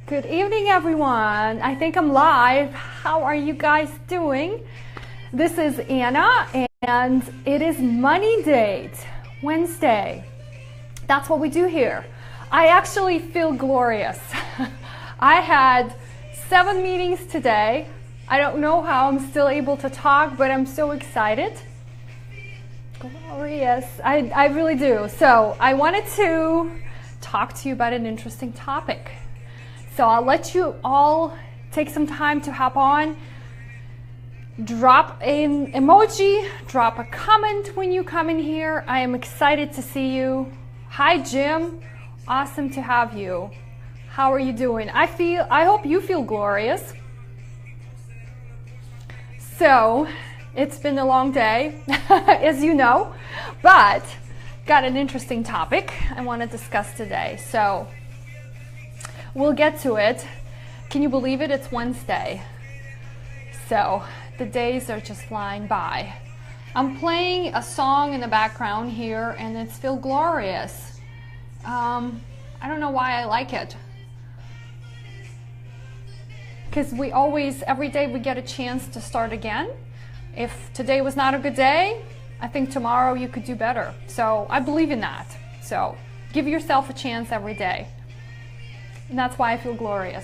Good evening, everyone. I think I'm live. How are you guys doing? This is Anna, and it is Money Date Wednesday. That's what we do here. I actually feel glorious. I had 7 meetings today. I don't know how I'm still able to talk, but I'm so excited. Glorious. I really do. So I wanted to talk to you about an interesting topic. So I'll let you all take some time to hop on, drop an emoji, drop a comment when you come in here. I am excited to see you. Hi, Jim. Awesome to have you. How are you doing? I hope you feel glorious. So it's been a long day, as you know, but got an interesting topic I want to discuss today. So we'll get to it. Can you believe it? It's Wednesday. So the days are just flying by. I'm playing a song in the background here, and it's Feel Glorious. I don't know why I like it. Because we always, every day we get a chance to start again. If today was not a good day, I think tomorrow you could do better. So I believe in that. So give yourself a chance every day. And that's why I feel glorious.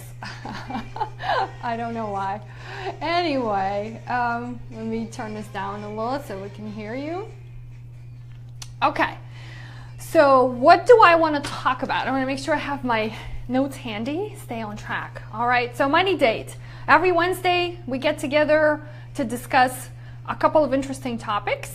I don't know why. Anyway, let me turn this down a little so we can hear you. Okay, so what do I want to talk about? I want to make sure I have my notes handy, stay on track. All right, so Money Date. Every Wednesday we get together to discuss a couple of interesting topics,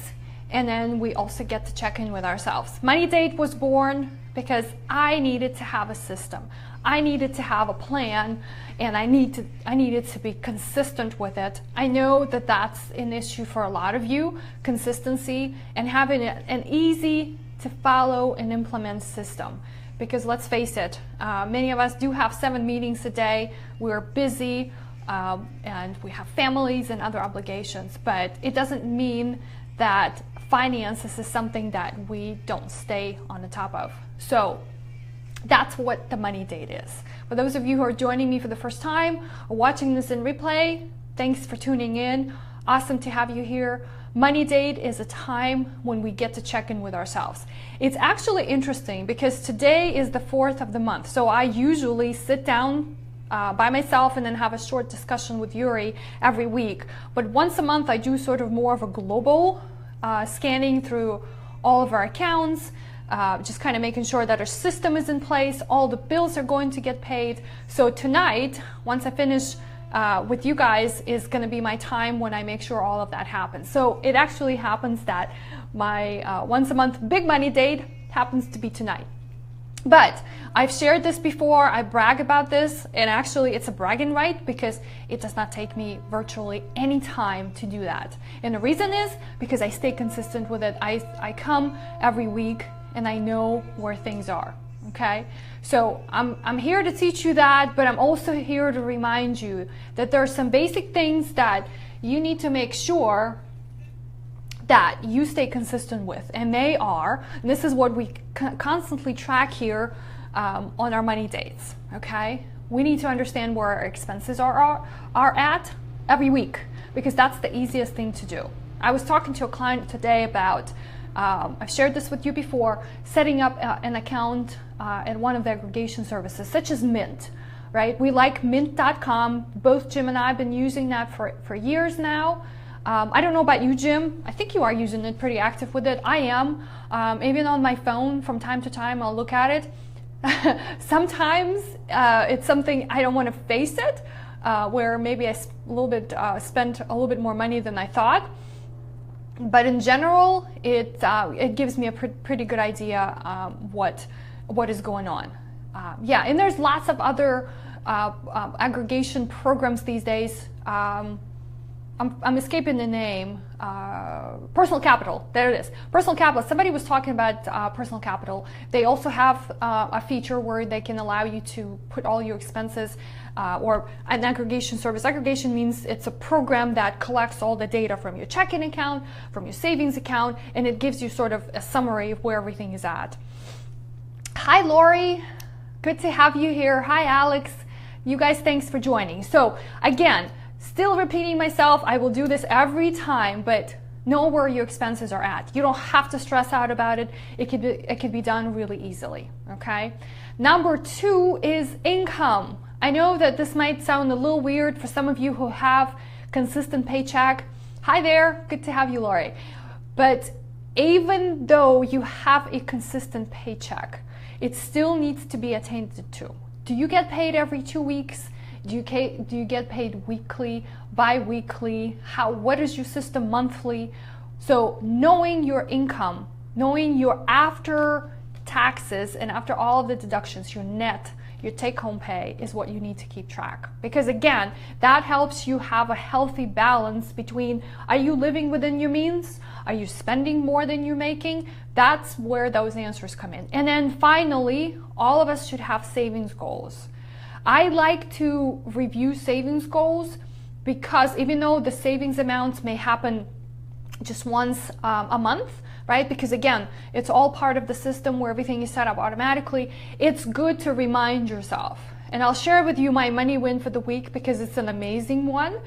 and then we also get to check in with ourselves. Money Date was born because I needed to have a system. I needed to have a plan, and I needed to be consistent with it. I know that that's an issue for a lot of you, consistency and having an easy to follow and implement system. Because let's face it, many of us do have 7 meetings a day. We're busy and we have families and other obligations, but it doesn't mean that finances is something that we don't stay on the top of. So that's what the Money Date is. For those of you who are joining me for the first time or watching this in replay, thanks for tuning in. Awesome to have you here. Money Date is a time when we get to check in with ourselves. It's actually interesting because today is the 4th of the month. So I usually sit down by myself and then have a short discussion with Yuri every week. But once a month I do sort of more of a global scanning through all of our accounts, just kind of making sure that our system is in place, all the bills are going to get paid. So tonight, once I finish with you guys, is going to be my time when I make sure all of that happens. So it actually happens that my once a month big Money Date happens to be tonight. But I've shared this before, I brag about this, and actually it's a bragging right because it does not take me virtually any time to do that. And the reason is because I stay consistent with it. I come every week and I know where things are. Okay, so I'm here to teach you that, but I'm also here to remind you that there are some basic things that you need to make sure that you stay consistent with, and they are, and this is what we constantly track here on our Money Dates. Okay, we need to understand where our expenses are at every week, because that's the easiest thing to do. I was talking to a client today about I've shared this with you before, setting up an account at one of the aggregation services, such as Mint, right? We like Mint.com. Both Jim and I have been using that for years now. I don't know about you, Jim. I think you are using it, pretty active with it. I am. Even on my phone, from time to time, I'll look at it. Sometimes it's something I don't want to face it, where maybe I spent a little bit more money than I thought. But in general, it gives me a pretty good idea what is going on. Yeah, and there's lots of other aggregation programs these days. I'm escaping the name. Personal Capital. There it is. Personal Capital. Somebody was talking about Personal Capital. They also have a feature where they can allow you to put all your expenses or an aggregation service. Aggregation means it's a program that collects all the data from your checking account, from your savings account, and it gives you sort of a summary of where everything is at. Hi, Lori. Good to have you here. Hi, Alex. You guys, thanks for joining. So again, still repeating myself, I will do this every time, but know where your expenses are at. You don't have to stress out about it. It could be done really easily, okay? Number 2 is income. I know that this might sound a little weird for some of you who have consistent paycheck. Hi there, good to have you, Lori. But even though you have a consistent paycheck, it still needs to be attended to. Do you get paid every 2 weeks? Do you get paid weekly, bi-weekly? What is your system monthly? So knowing your income, knowing your after taxes and after all of the deductions, your net, your take-home pay is what you need to keep track. Because again, that helps you have a healthy balance between, are you living within your means? Are you spending more than you're making? That's where those answers come in. And then finally, all of us should have savings goals. I like to review savings goals because even though the savings amounts may happen just once a month, right? Because again, it's all part of the system where everything is set up automatically. It's good to remind yourself. And I'll share with you my money win for the week because it's an amazing one.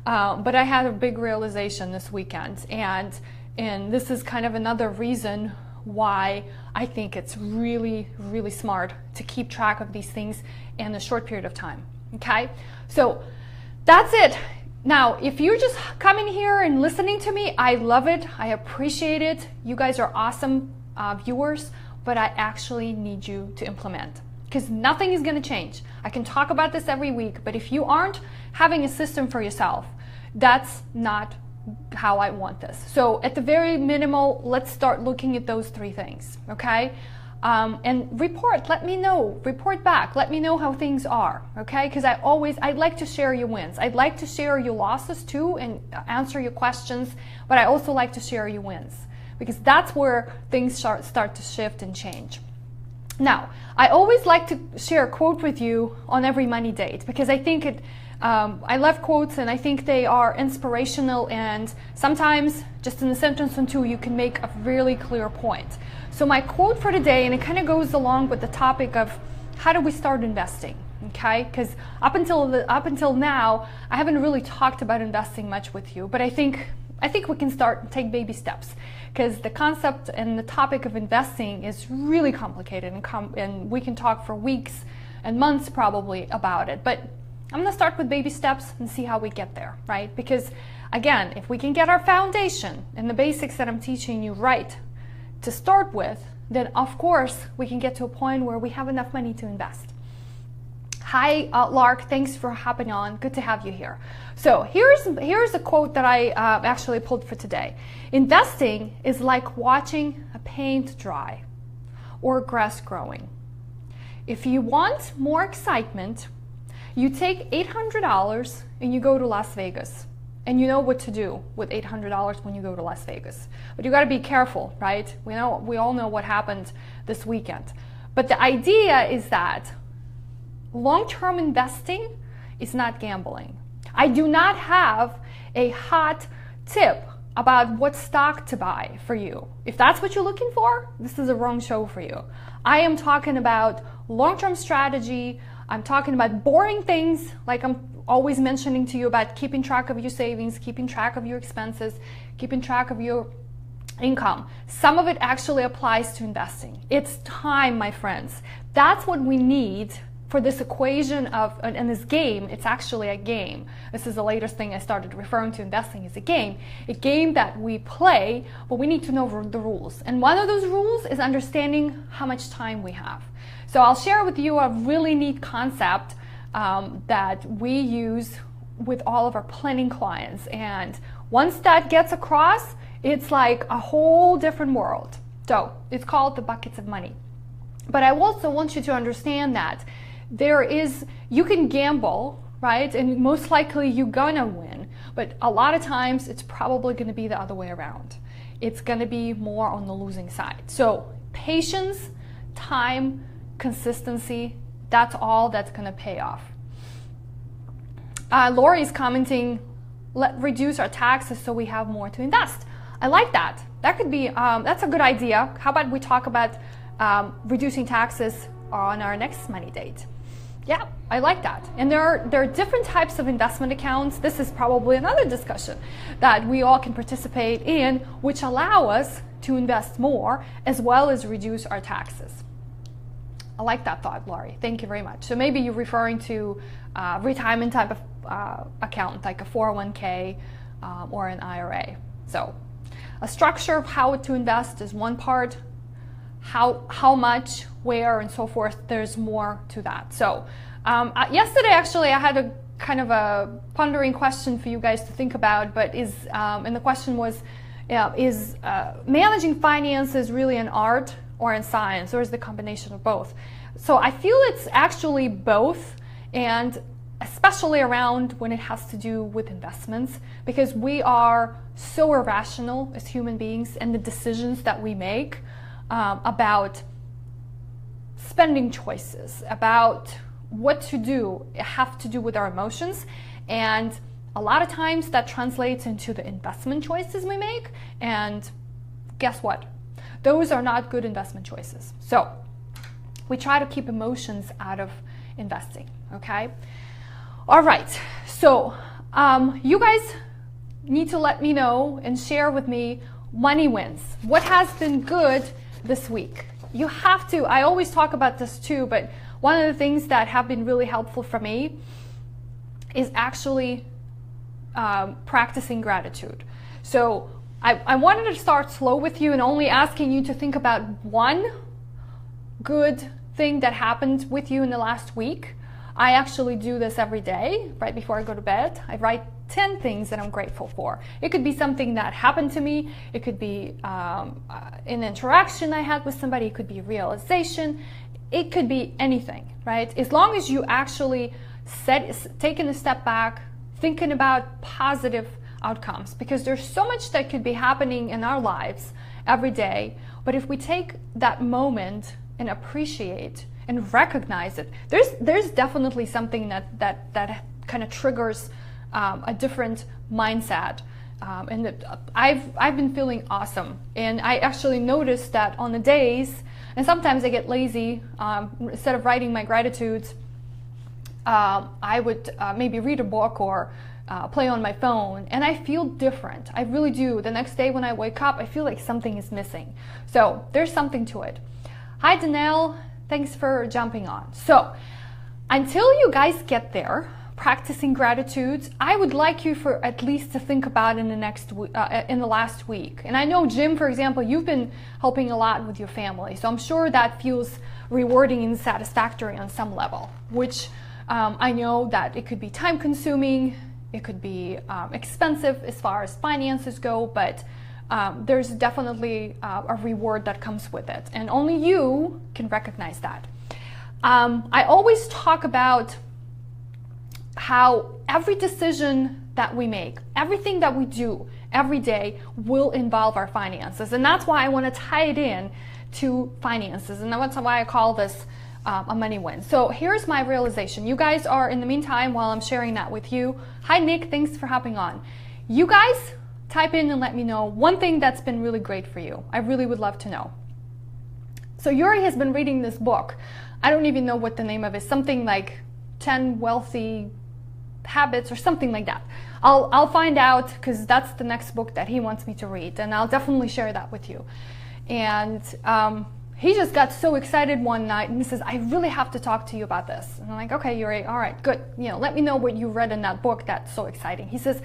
But I had a big realization this weekend, and this is kind of another reason why I think it's really, really smart to keep track of these things in a short period of time, okay? So that's it. Now, if you're just coming here and listening to me, I love it. I appreciate it. You guys are awesome viewers, but I actually need you to implement because nothing is gonna change. I can talk about this every week, but if you aren't having a system for yourself, that's not how I want this. So at the very minimal, let's start looking at those 3 things, okay? And report, let me know, report back, let me know how things are, okay? Because I'd like to share your wins. I'd like to share your losses too and answer your questions, but I also like to share your wins because that's where things start to shift and change. Now, I always like to share a quote with you on every money date because I think I love quotes and I think they are inspirational, and sometimes just in a sentence or 2 you can make a really clear point. So my quote for today, and it kind of goes along with the topic of how do we start investing, okay? Because up until now I haven't really talked about investing much with you, but I think we can start and take baby steps because the concept and the topic of investing is really complicated and we can talk for weeks and months probably about it, but I'm going to start with baby steps and see how we get there, right? Because again, if we can get our foundation and the basics that I'm teaching you right to start with, then of course we can get to a point where we have enough money to invest. Hi, Lark, thanks for hopping on. Good to have you here. So here's a quote that I actually pulled for today. Investing is like watching a paint dry or grass growing. If you want more excitement, you take $800 and you go to Las Vegas, and you know what to do with $800 when you go to Las Vegas. But you got to be careful, right? We all know what happened this weekend. But the idea is that long-term investing is not gambling. I do not have a hot tip about what stock to buy for you. If that's what you're looking for, this is the wrong show for you. I am talking about long-term strategy. I'm talking about boring things like I'm always mentioning to you about keeping track of your savings, keeping track of your expenses, keeping track of your income. Some of it actually applies to investing. It's time, my friends. That's what we need for this equation of, in this game. It's actually a game. This is the latest thing I started referring to investing as a game that we play, but we need to know the rules. And one of those rules is understanding how much time we have. So I'll share with you a really neat concept that we use with all of our planning clients. And once that gets across, it's like a whole different world. So it's called the buckets of money. But I also want you to understand that you can gamble, right? And most likely you're gonna win. But a lot of times it's probably gonna be the other way around. It's gonna be more on the losing side. So patience, time, consistency, that's all that's going to pay off. Lori is commenting, let's reduce our taxes so we have more to invest. I like that. That could be, that's a good idea. How about we talk about reducing taxes on our next money date? Yeah, I like that. And there are different types of investment accounts. This is probably another discussion that we all can participate in, which allow us to invest more as well as reduce our taxes. I like that thought, Laurie. Thank you very much. So maybe you're referring to retirement type of account, like a 401k or an IRA. So a structure of how to invest is one part. How much, where, and so forth. There's more to that. So yesterday, actually, I had a kind of a pondering question for you guys to think about. But and the question was, is managing finances really an art or in science, or is the combination of both? So I feel it's actually both, and especially around when it has to do with investments, because we are so irrational as human beings, and the decisions that we make about spending choices, about what to do, have to do with our emotions. And a lot of times that translates into the investment choices we make. And guess what? Those are not good investment choices. So we try to keep emotions out of investing, okay? All right, so you guys need to let me know and share with me money wins. What has been good this week? You have to, I always talk about this too, but one of the things that have been really helpful for me is actually practicing gratitude. So I wanted to start slow with you and only asking you to think about one good thing that happened with you in the last week. I actually do this every day, right before I go to bed. I write 10 things that I'm grateful for. It could be something that happened to me. It could be an interaction I had with somebody. It could be a realization. It could be anything, right? As long as you actually taking a step back, thinking about positive outcomes, because there's so much that could be happening in our lives every day. But if we take that moment and appreciate and recognize it, there's definitely something that kind of triggers a different mindset. And I've been feeling awesome. And I actually noticed that on the days, and sometimes I get lazy, instead of writing my gratitudes, I would maybe read a book or play on my phone, and I feel different. I really do. The next day when I wake up, I feel like something is missing. So there's something to it. Hi, Danelle. Thanks for jumping on. So until you guys get there, practicing gratitudes, I would like you for at least to think about in the last week. And I know, Jim, for example, you've been helping a lot with your family, so I'm sure that feels rewarding and satisfactory on some level, which I know that it could be time consuming, it could be expensive as far as finances go, but there's definitely a reward that comes with it, and only you can recognize that. I always talk about how every decision that we make, everything that we do every day will involve our finances, and that's why I want to tie it in to finances, and that's why I call this a money win. So here's my realization. You guys are, in the meantime, while I'm sharing that with you, hi Nick, thanks for hopping on. You guys type in and let me know one thing that's been really great for you. I really would love to know. So Yuri has been reading this book. I don't even know what the name of it is. Something like 10 Wealthy Habits or something like that. I'll find out, because that's the next book that he wants me to read, and I'll definitely share that with you. And he just got so excited one night and he says, I really have to talk to you about this. And I'm like, okay, Yuri, all right, good. Let me know what you read in that book that's so exciting. He says,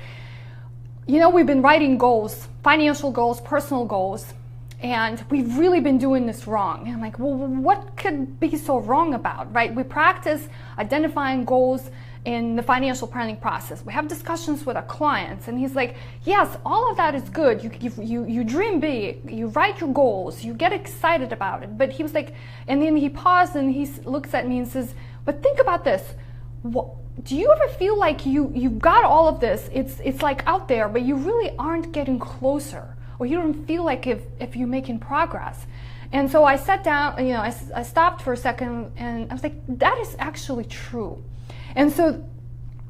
we've been writing goals, financial goals, personal goals, and we've really been doing this wrong. And I'm like, well, what could be so wrong about, right? We practice identifying goals in the financial planning process. We have discussions with our clients, and he's like, yes, all of that is good. You dream big, you write your goals, you get excited about it. But he was like, and then he paused and he looks at me and says, but think about this. Do you ever feel like you've got all of this, it's like out there, but you really aren't getting closer, or you don't feel like if you're making progress? And so I sat down, I stopped for a second, and I was like, that is actually true. And so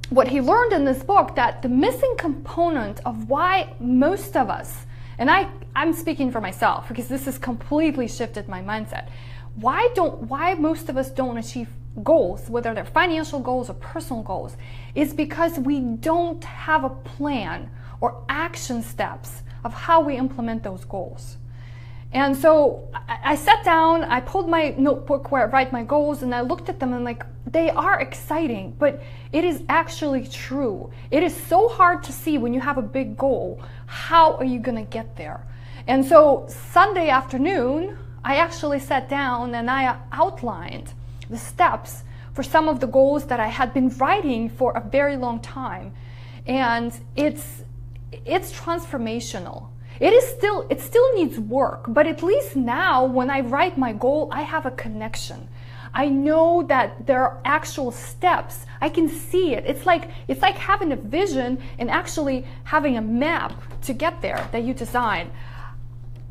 what he learned in this book, that the missing component of why most of us, and I'm speaking for myself because this has completely shifted my mindset, why most of us don't achieve goals, whether they're financial goals or personal goals, is because we don't have a plan or action steps of how we implement those goals. And so I sat down, I pulled my notebook where I write my goals, and I looked at them and like, they are exciting, but it is actually true. It is so hard to see when you have a big goal, how are you gonna get there? And so Sunday afternoon, I actually sat down and I outlined the steps for some of the goals that I had been writing for a very long time. And it's transformational. It still needs work, but at least now when I write my goal, I have a connection. I know that there are actual steps. I can see it. It's like having a vision and actually having a map to get there that you design.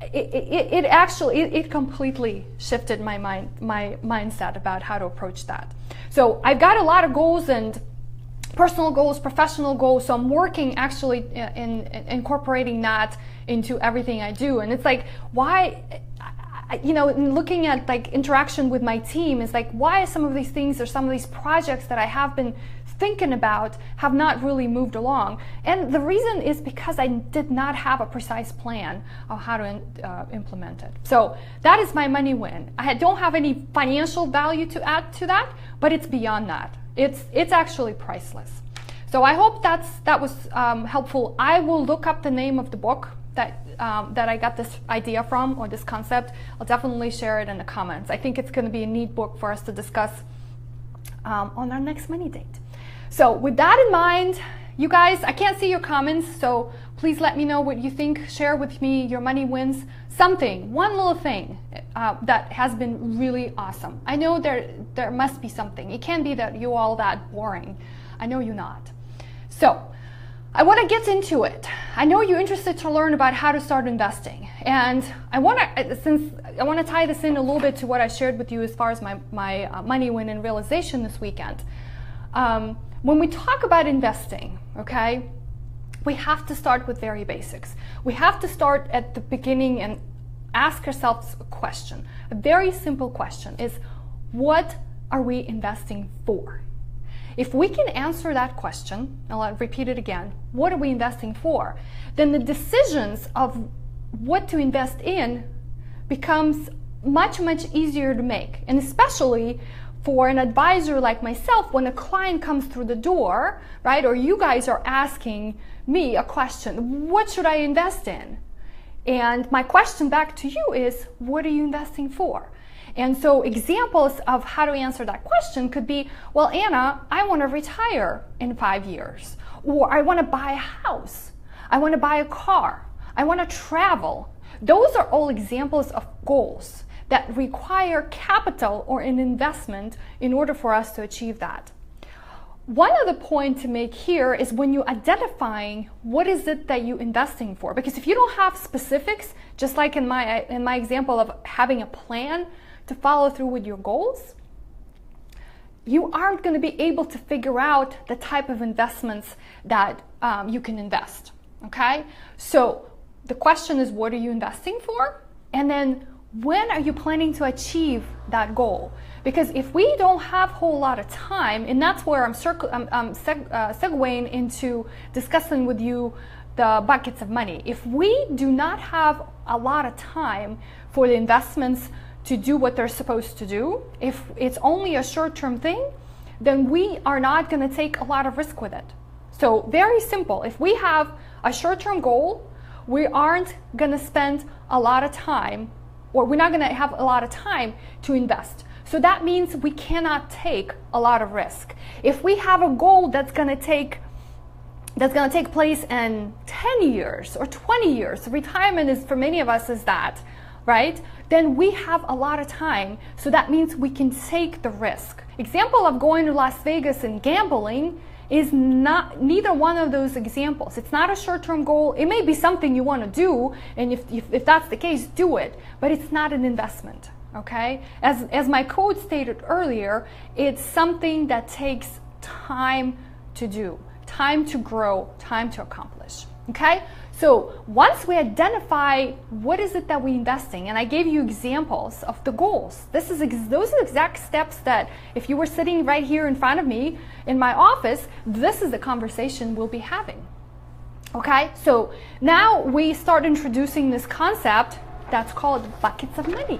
It completely shifted my mindset about how to approach that. So I've got a lot of goals, and personal goals, professional goals. So I'm working actually in incorporating that into everything I do. And it's like, why, in looking at like interaction with my team, is like, why some of these things or some of these projects that I have been thinking about have not really moved along. And the reason is because I did not have a precise plan of how to implement it. So that is my money win. I don't have any financial value to add to that, but it's beyond that. It's actually priceless. So I hope that was helpful. I will look up the name of the book that I got this idea from, or this concept. I'll definitely share it in the comments. I think it's going to be a neat book for us to discuss on our next money date. So with that in mind, you guys, I can't see your comments, so please let me know what you think. Share with me your money wins. Something, one little thing that has been really awesome. I know there must be something. It can't be that you're all that boring. I know you're not. So I want to get into it. I know you're interested to learn about how to start investing, and I want to tie this in a little bit to what I shared with you as far as my money win and realization this weekend. When we talk about investing, okay, we have to start with very basics. We have to start at the beginning and ask ourselves a question. A very simple question is, what are we investing for? If we can answer that question, and I'll repeat it again, what are we investing for? Then the decisions of what to invest in becomes much, much easier to make. And especially for an advisor like myself, when a client comes through the door, right, or you guys are asking me a question, what should I invest in? And my question back to you is, what are you investing for? And so examples of how to answer that question could be, well, Anna, I want to retire in 5 years, or I want to buy a house, I want to buy a car, I want to travel. Those are all examples of goals that require capital or an investment in order for us to achieve that. One other point to make here is when you're identifying what is it that you're investing for, because if you don't have specifics, just like in my example of having a plan to follow through with your goals, you aren't going to be able to figure out the type of investments that you can invest. Okay, so the question is, what are you investing for? And then when are you planning to achieve that goal? Because if we don't have a whole lot of time, and that's where I'm segueing into discussing with you the buckets of money. If we do not have a lot of time for the investments to do what they're supposed to do, if it's only a short-term thing, then we are not going to take a lot of risk with it. So very simple. If we have a short-term goal, we aren't going to spend a lot of time, or we're not going to have a lot of time to invest. So that means we cannot take a lot of risk. If we have a goal that's going to take place in 10 years or 20 years, retirement is for many of us is that, right? Then we have a lot of time. So that means we can take the risk. Example of going to Las Vegas and gambling is neither one of those examples. It's not a short-term goal. It may be something you want to do, and if that's the case, do it, but it's not an investment, okay? As my coach stated earlier, it's something that takes time to do, time to grow, time to accomplish, okay? So once we identify what is it that we're investing, and I gave you examples of the goals. Those are exact steps that if you were sitting right here in front of me in my office, this is the conversation we'll be having. Okay, so now we start introducing this concept that's called buckets of money.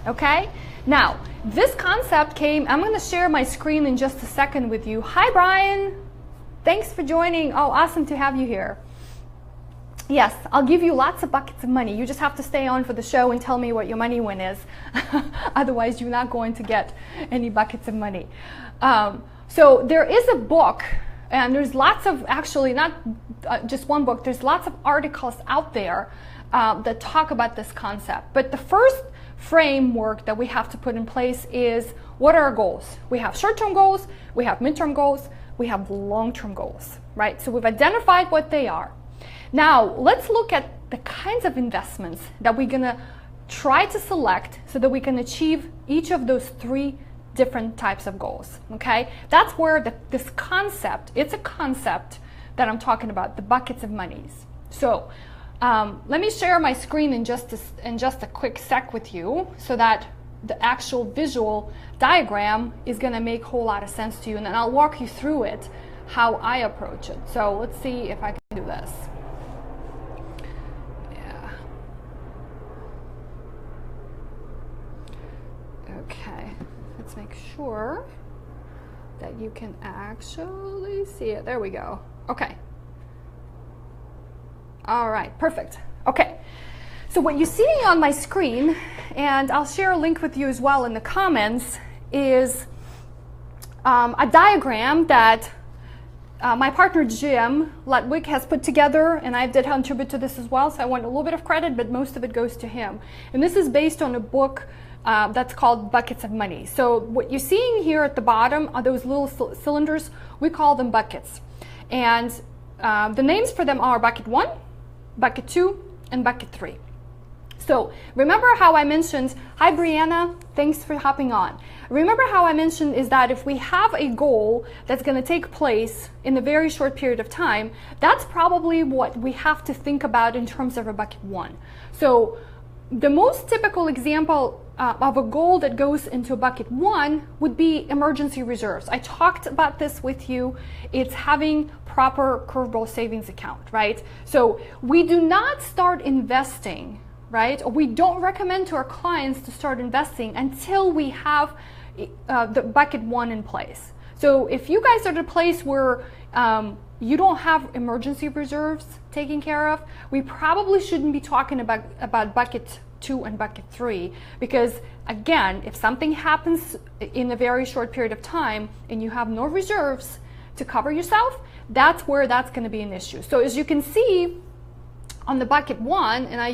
Okay, now this concept came, I'm going to share my screen in just a second with you. Hi Brian, thanks for joining. Oh, awesome to have you here. Yes, I'll give you lots of buckets of money. You just have to stay on for the show and tell me what your money win is. Otherwise, you're not going to get any buckets of money. So there is a book, and there's lots of, actually not just one book, there's lots of articles out there that talk about this concept. But the first framework that we have to put in place is, what are our goals? We have short-term goals, we have midterm goals, we have long-term goals, right? So we've identified what they are. Now, let's look at the kinds of investments that we're going to try to select so that we can achieve each of those three different types of goals, okay? That's where this concept, it's a concept that I'm talking about, the buckets of monies. So let me share my screen in just a quick sec with you so that the actual visual diagram is going to make a whole lot of sense to you, and then I'll walk you through it, how I approach it. So let's see if I can do this. Okay, let's make sure that you can actually see it. There we go. Okay. All right, perfect. Okay, so what you're seeing on my screen, and I'll share a link with you as well in the comments, is a diagram that my partner Jim Ludwig has put together, and I did contribute to this as well, so I want a little bit of credit, but most of it goes to him. And this is based on a book that's called Buckets of Money. So what you're seeing here at the bottom are those little cylinders. We call them buckets. And the names for them are bucket 1, bucket 2, and bucket 3. So remember how I mentioned, hi Brianna, thanks for hopping on. Remember how I mentioned is that if we have a goal that's going to take place in a very short period of time, that's probably what we have to think about in terms of a bucket 1. So the most typical example of a goal that goes into bucket 1 would be emergency reserves. I talked about this with you. It's having proper curveball savings account, right? So we do not start investing, right? Or we don't recommend to our clients to start investing until we have the bucket 1 in place. So if you guys are at a place where you don't have emergency reserves taken care of, we probably shouldn't be talking about bucket 2 and bucket 3, because again, if something happens in a very short period of time and you have no reserves to cover yourself, that's where that's going to be an issue. So as you can see on the bucket 1, and I'll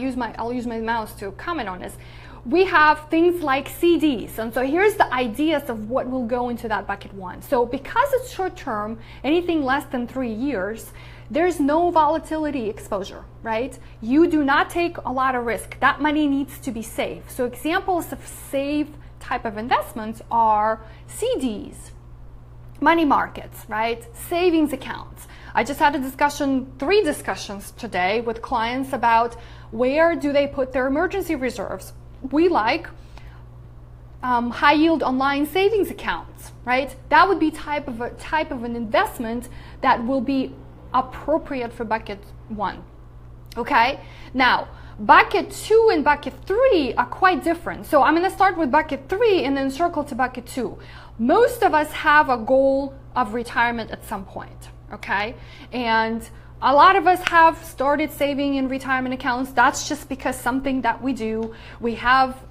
use my mouse to comment on this, we have things like CDs. And so here's the ideas of what will go into that bucket 1. So because it's short term, anything less than 3 years, there's no volatility exposure, right? You do not take a lot of risk. That money needs to be safe. So examples of safe type of investments are CDs, money markets, right? Savings accounts. I just had a discussion, 3 discussions today with clients about where do they put their emergency reserves. We like high yield online savings accounts, right? That would be type of an investment that will be appropriate for bucket 1. Okay, now bucket 2 and bucket 3 are quite different. So I'm going to start with bucket 3 and then circle to bucket 2. Most of us have a goal of retirement at some point, okay? And a lot of us have started saving in retirement accounts. That's just because something that we do. We have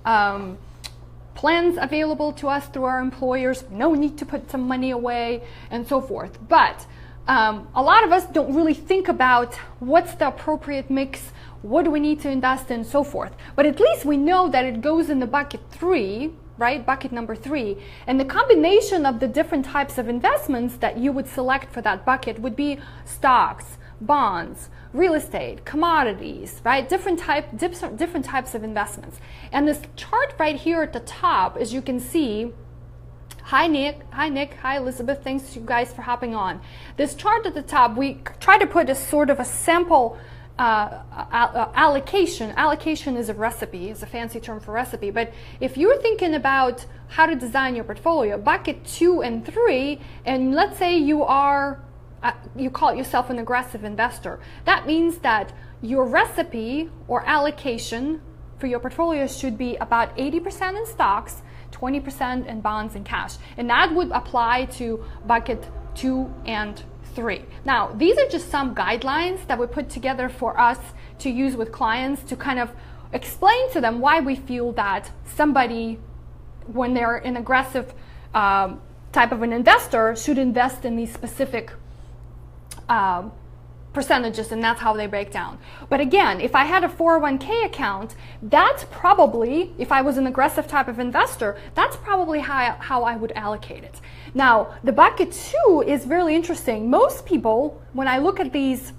plans available to us through our employers. No need to put some money away and so forth. But a lot of us don't really think about what's the appropriate mix, what do we need to invest in, so forth. But at least we know that it goes in the bucket 3, right? Bucket number 3. And the combination of the different types of investments that you would select for that bucket would be stocks, bonds, real estate, commodities, right? Different types of investments. And this chart right here at the top, as you can see, hi Nick, hi Elizabeth, thanks you guys for hopping on. This chart at the top, we try to put a sort of a sample allocation. Allocation is a recipe, is a fancy term for recipe. But if you're thinking about how to design your portfolio, bucket 2 and 3, and let's say you are, you call yourself an aggressive investor, that means that your recipe or allocation for your portfolio should be about 80% in stocks, 20% in bonds and cash. And that would apply to bucket 2 and 3. Now, these are just some guidelines that we put together for us to use with clients to kind of explain to them why we feel that somebody, when they're an aggressive type of an investor, should invest in these specific percentages, and that's how they break down. But again, if I had a 401k account, that's probably, if I was an aggressive type of investor, that's probably how I would allocate it. Now, the bucket 2 is really interesting. Most people, when I look at these,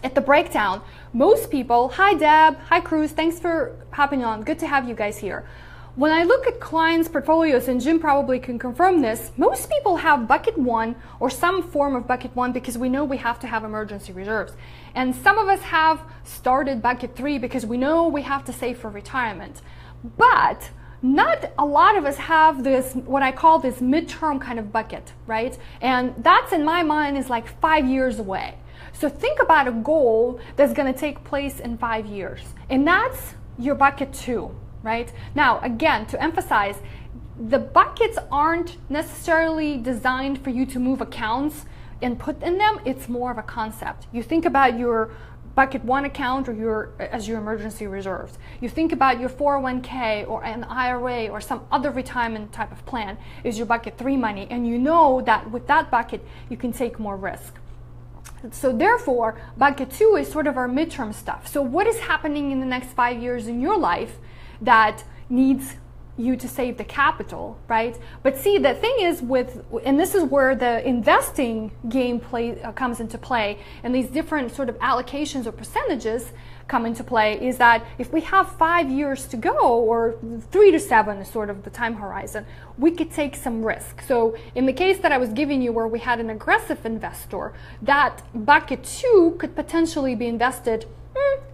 at the breakdown, most people, hi Deb, hi Cruz, thanks for hopping on, good to have you guys here. When I look at clients' portfolios, and Jim probably can confirm this, most people have bucket 1 or some form of bucket 1 because we know we have to have emergency reserves. And some of us have started bucket 3 because we know we have to save for retirement. But not a lot of us have this, what I call this midterm kind of bucket, right? And that's, in my mind, is like 5 years away. So think about a goal that's going to take place in 5 years. And that's your bucket 2. Right? Now, again, to emphasize, the buckets aren't necessarily designed for you to move accounts and put in them. It's more of a concept. You think about your bucket 1 account or as your emergency reserves. You think about your 401k or an IRA or some other retirement type of plan is your bucket 3 money, and you know that with that bucket you can take more risk. So therefore, bucket 2 is sort of our midterm stuff. So what is happening in the next 5 years in your life that needs you to save the capital, right? But see, the thing is and this is where the investing game comes into play, and these different sort of allocations or percentages come into play, is that if we have 5 years to go, or 3 to 7 is sort of the time horizon, we could take some risk. So in the case that I was giving you where we had an aggressive investor, that bucket 2 could potentially be invested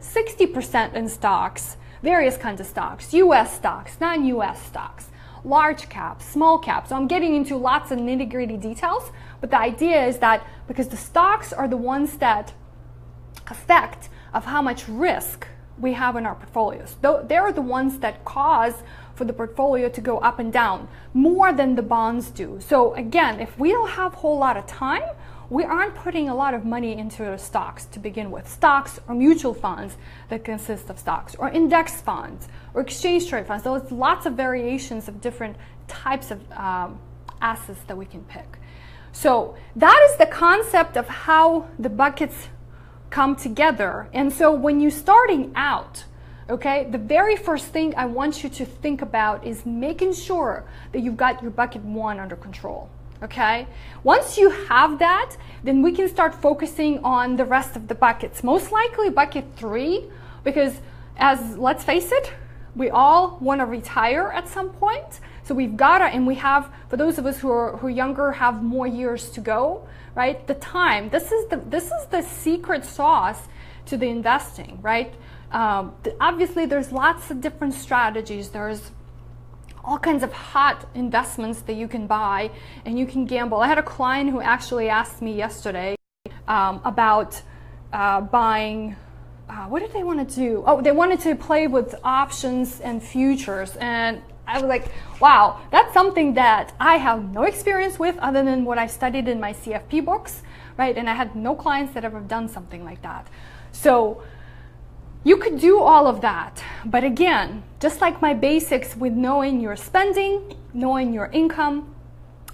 60% in stocks, various kinds of stocks, US stocks, non-US stocks, large caps, small caps. So I'm getting into lots of nitty-gritty details, but the idea is that because the stocks are the ones that affect of how much risk we have in our portfolios. They're the ones that cause for the portfolio to go up and down more than the bonds do. So again, if we don't have a whole lot of time, we aren't putting a lot of money into the stocks to begin with. Stocks or mutual funds that consist of stocks, or index funds, or exchange trade funds. So there's lots of variations of different types of assets that we can pick. So that is the concept of how the buckets come together. And so when you're starting out, okay, the very first thing I want you to think about is making sure that you've got your bucket 1 under control. Okay, once you have that, then we can start focusing on the rest of the buckets. Most likely bucket 3, because let's face it, we all want to retire at some point. So we've got to, and we have, for those of us who are younger, have more years to go, right? The time, this is the secret sauce to the investing, right? Obviously, there's lots of different strategies. There's all kinds of hot investments that you can buy and you can gamble. I had a client who actually asked me yesterday about buying, what did they want to do? Oh, they wanted to play with options and futures. And I was like, wow, that's something that I have no experience with other than what I studied in my CFP books, right? And I had no clients that ever done something like that. So you could do all of that, but again, just like my basics with knowing your spending, knowing your income,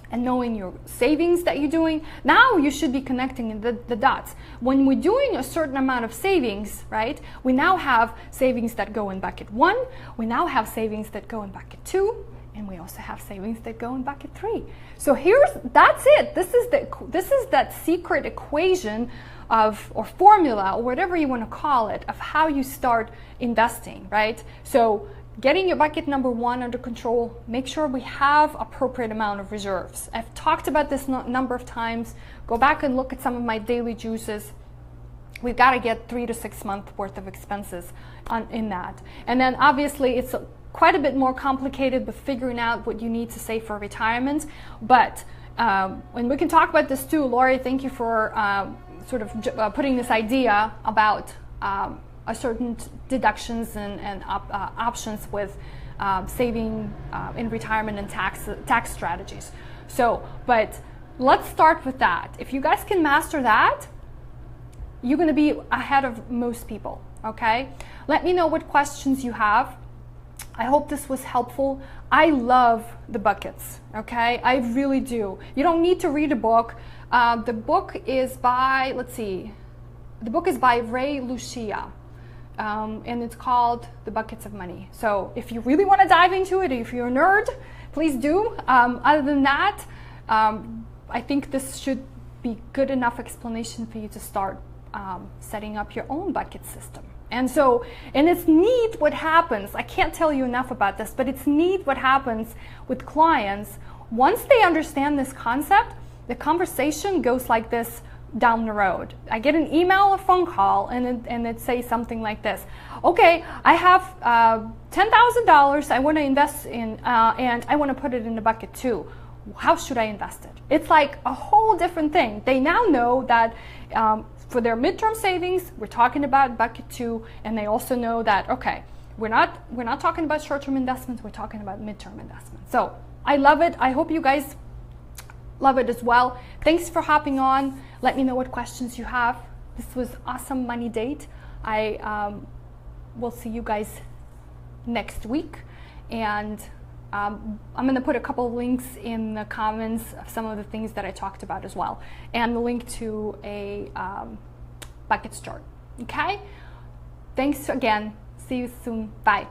and knowing your savings that you're doing, now you should be connecting the dots. When we're doing a certain amount of savings, right, we now have savings that go in bucket 1, we now have savings that go in bucket 2, and we also have savings that go in bucket 3. So that's it. This is that secret equation or formula, or whatever you want to call it, of how you start investing, right? So getting your bucket number 1 under control, make sure we have appropriate amount of reserves. I've talked about this number of times. Go back and look at some of my daily juices. we've got to get 3 to 6 months worth of expenses in that. And then obviously it's quite a bit more complicated with figuring out what you need to save for retirement. But and we can talk about this too. Lori, thank you for sort of putting this idea about a certain deductions and options with saving in retirement and tax strategies. So, but let's start with that. If you guys can master that, you're going to be ahead of most people, okay? Let me know what questions you have. I hope this was helpful. I love the buckets, okay? I really do. You don't need to read a book. The book is by, let's see, the book is by Ray Lucia, and it's called The Buckets of Money. So if you really want to dive into it, if you're a nerd, please do. Other than that, I think this should be good enough explanation for you to start setting up your own bucket system. And so, and it's neat what happens. I can't tell you enough about this, but it's neat what happens with clients. Once they understand this concept, the conversation goes like this down the road. I get an email or phone call and it says something like this. Okay, I have $10,000 I want to invest in and I want to put it in a bucket too. How should I invest it? It's like a whole different thing. They now know that for their midterm savings, we're talking about bucket 2, and they also know that, okay, we're not talking about short-term investments, we're talking about midterm investments. So I love it. I hope you guys love it as well. Thanks for hopping on. Let me know what questions you have. This was Awesome Money Date. I will see you guys next week, and I'm going to put a couple of links in the comments of some of the things that I talked about as well, and the link to a buckets chart. Okay? Thanks again. See you soon. Bye.